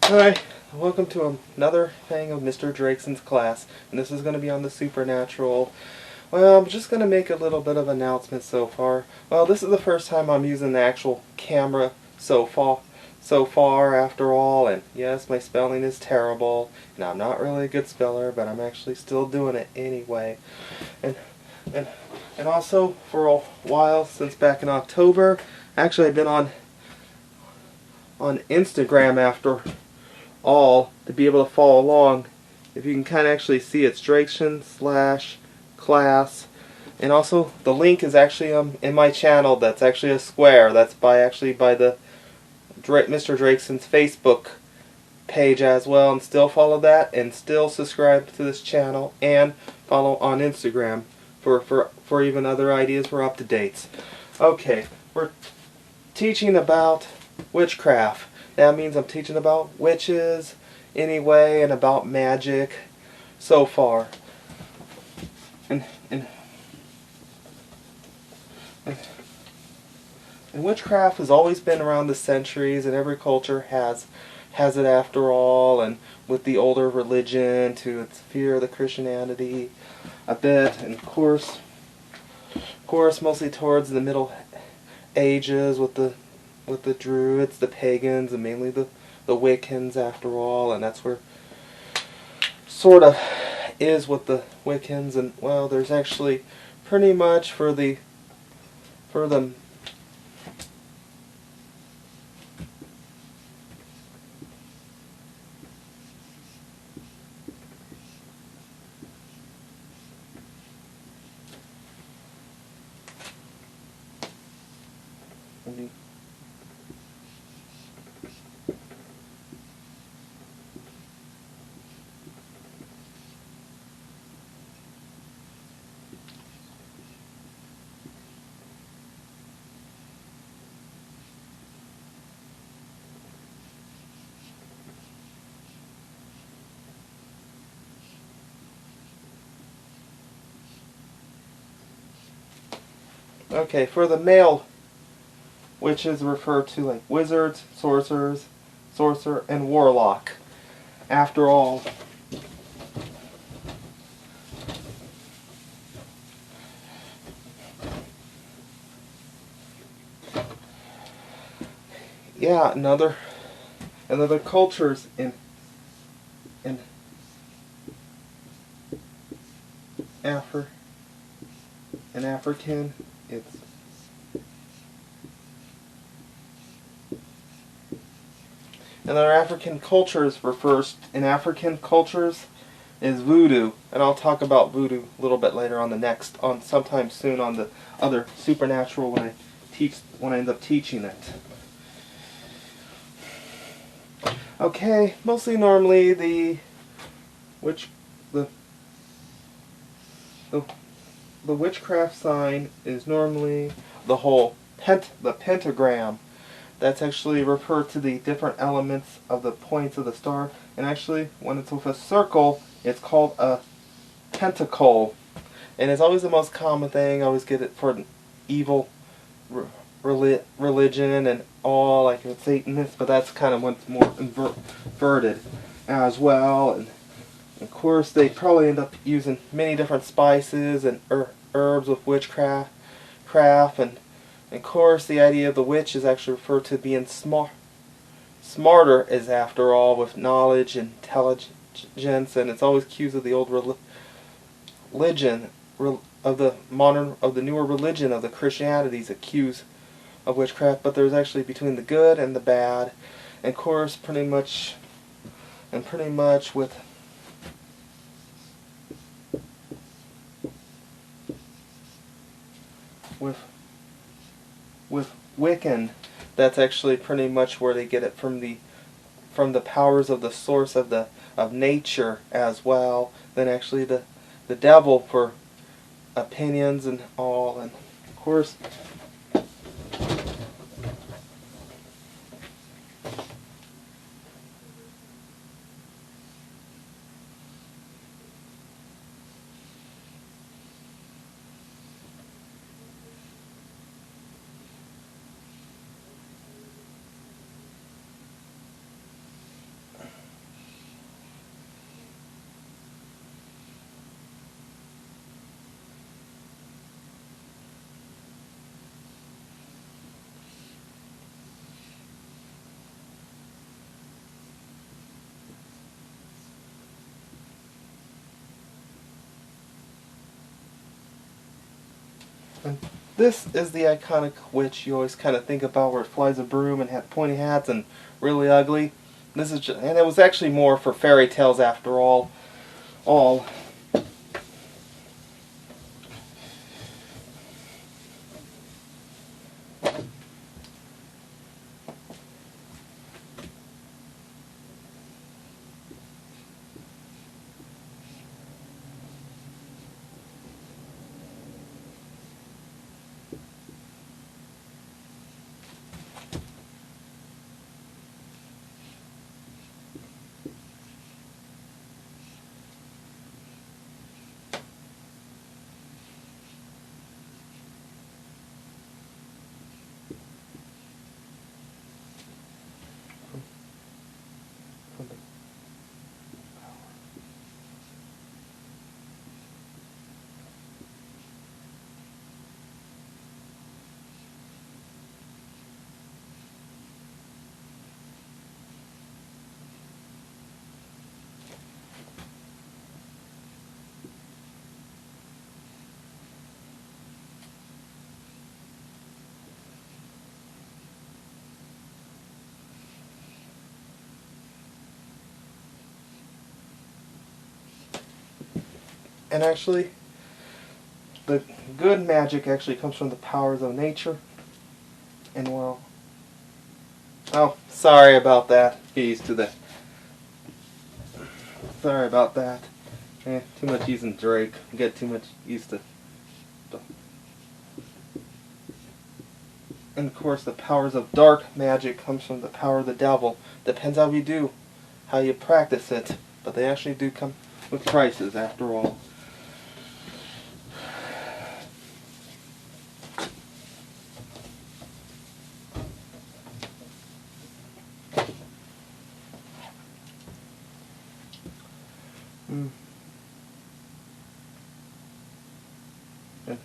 Hi, welcome to another thing of Mr. Drakeson's class, and this is going to be on the supernatural. Well, I'm just going to make a little bit of announcement so far. Well, this is the first time I'm using the actual camera so far after all, and yes, my spelling is terrible, and I'm not really a good speller, but I'm actually still doing it anyway. And and and also for a while, since back in October, actually I've been on Instagram after all to be able to follow along. If you can kind of actually see, it's Drakson/class, and also the link is actually in my channel. That's actually a square. That's by the Mr. Drakeson's Facebook page as well, and still follow that, and still subscribe to this channel, and follow on Instagram for even other ideas for up to dates. Okay, we're teaching about witchcraft. That means I'm teaching about witches anyway, and about magic so far. And witchcraft has always been around the centuries, and every culture has it after all, and with the older religion to its fear of the Christianity a bit, and of course mostly towards the Middle Ages with the Druids, the pagans, and mainly the Wiccans after all, and that's where sort of is with the Wiccans. And well, there's actually pretty much for the okay, for the male witches refer to like wizards, sorcerer, and warlock. After all, yeah, another cultures in African, it's and other African cultures is voodoo, and I'll talk about voodoo a little bit later on sometime soon on the other supernatural when I end up teaching it. Okay, mostly normally the witchcraft sign is normally the pentagram. That's actually referred to the different elements of the points of the star, and actually when it's with a circle, it's called a pentacle. And it's always the most common thing. I always get it for an evil religion and all, like with Satanists, but that's kind of what's more inverted as well. And of course, they probably end up using many different spices and herbs with witchcraft, and of course, the idea of the witch is actually referred to being smarter, as after all, with knowledge and intelligence, and it's always accused of the old religion of the newer religion of the Christianities accused of witchcraft. But there's actually between the good and the bad, and of course, pretty much with Wiccan, that's actually pretty much where they get it from the powers of the source of nature as well. Then actually the devil for opinions and all, and of course And this is the iconic witch you always kind of think about, where it flies a broom and had pointy hats and really ugly. This is and it was actually more for fairy tales after all. And actually, the good magic actually comes from the powers of nature. And well, oh, sorry about that. Get used to that. Sorry about that. Too much using Drake. Get too much used to. And of course, the powers of dark magic comes from the power of the devil. Depends how you do, how you practice it. But they actually do come with prices after all. Mm. Yeah.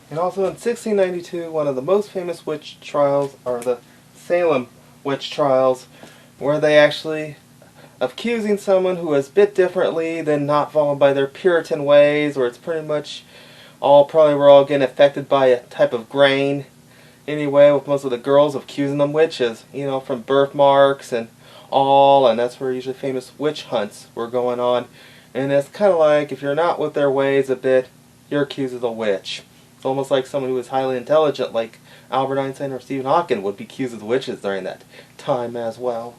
And also in 1692, one of the most famous witch trials are the Salem witch trials, where they actually accusing someone who is bit differently than not followed by their Puritan ways, or it's pretty much we're all getting affected by a type of grain. Anyway, with most of the girls accusing them witches, from birthmarks and all, and that's where usually famous witch hunts were going on. And it's kind of like, if you're not with their ways a bit, you're accused of a witch. It's almost like someone who is highly intelligent, like Albert Einstein or Stephen Hawking, would be accused of witches during that time as well.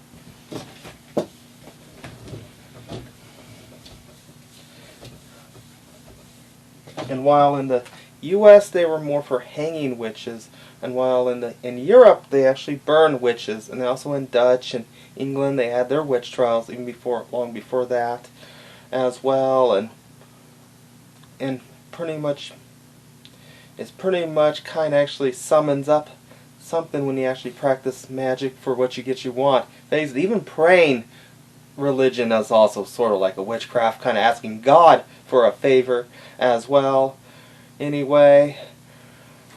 And while in the U.S. they were more for hanging witches, and while in Europe they actually burned witches, and also in Dutch and England they had their witch trials even long before that as well, and pretty much kind of actually summons up something when you actually practice magic for what you want. Even praying religion is also sort of like a witchcraft, kind of asking God for a favor as well. Anyway,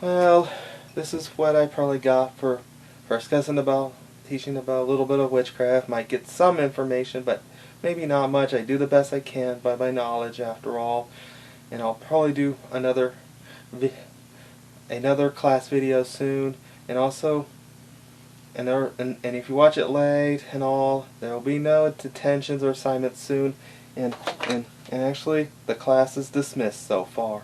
well, this is what I probably got for discussing about, teaching about a little bit of witchcraft. Might get some information, but maybe not much. I do the best I can by my knowledge after all. And I'll probably do another class video soon. And also, and if you watch it late and all, there will be no detentions or assignments soon. And actually, the class is dismissed so far.